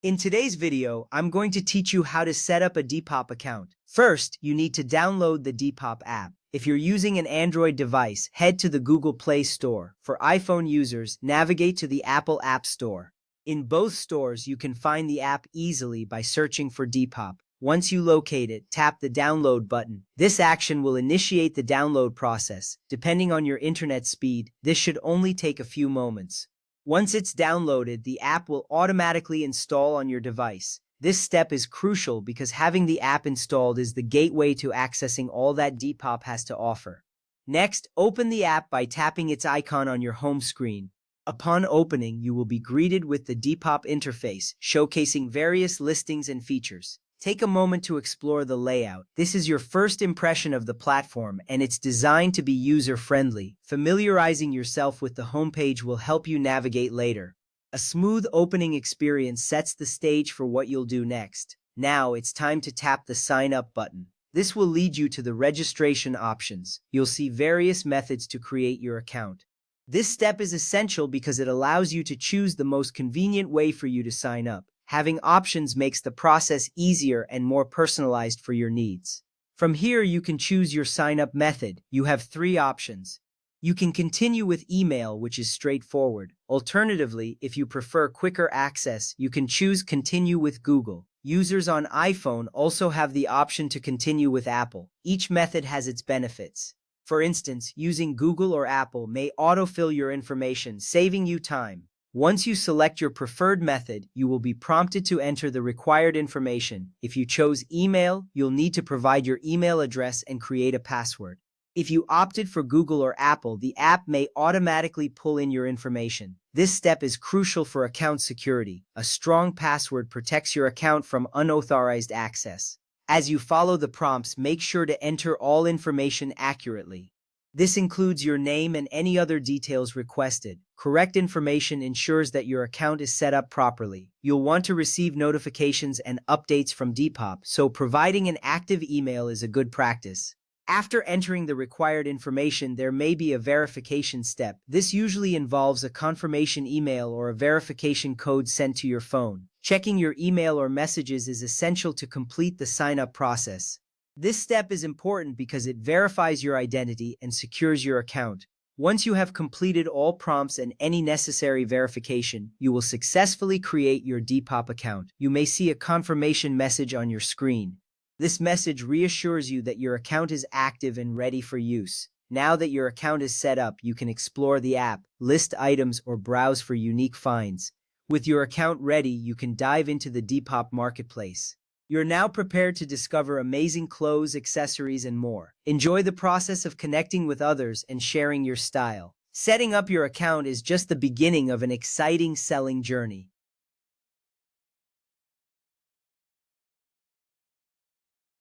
In today's video, I'm going to teach you how to set up a Depop account. First, you need to download the Depop app. If you're using an Android device, head to the Google Play Store. For iPhone users, navigate to the Apple App Store. In both stores, you can find the app easily by searching for Depop. Once you locate it, tap the download button. This action will initiate the download process. Depending on your internet speed, this should only take a few moments. Once it's downloaded, the app will automatically install on your device. This step is crucial because having the app installed is the gateway to accessing all that Depop has to offer. Next, open the app by tapping its icon on your home screen. Upon opening, you will be greeted with the Depop interface, showcasing various listings and features. Take a moment to explore the layout. This is your first impression of the platform, and it's designed to be user-friendly. Familiarizing yourself with the homepage will help you navigate later. A smooth opening experience sets the stage for what you'll do next. Now it's time to tap the Sign Up button. This will lead you to the registration options. You'll see various methods to create your account. This step is essential because it allows you to choose the most convenient way for you to sign up. Having options makes the process easier and more personalized for your needs. From here, you can choose your sign-up method. You have three options. You can continue with email, which is straightforward. Alternatively, if you prefer quicker access, you can choose Continue with Google. Users on iPhone also have the option to continue with Apple. Each method has its benefits. For instance, using Google or Apple may autofill your information, saving you time. Once you select your preferred method, you will be prompted to enter the required information. If you chose email, you'll need to provide your email address and create a password. If you opted for Google or Apple, the app may automatically pull in your information. This step is crucial for account security. A strong password protects your account from unauthorized access. As you follow the prompts, make sure to enter all information accurately. This includes your name and any other details requested. Correct information ensures that your account is set up properly. You'll want to receive notifications and updates from Depop, so providing an active email is a good practice. After entering the required information, there may be a verification step. This usually involves a confirmation email or a verification code sent to your phone. Checking your email or messages is essential to complete the sign-up process. This step is important because it verifies your identity and secures your account. Once you have completed all prompts and any necessary verification, you will successfully create your Depop account. You may see a confirmation message on your screen. This message reassures you that your account is active and ready for use. Now that your account is set up, you can explore the app, list items, or browse for unique finds. With your account ready, you can dive into the Depop marketplace. You're now prepared to discover amazing clothes, accessories, and more. Enjoy the process of connecting with others and sharing your style. Setting up your account is just the beginning of an exciting selling journey.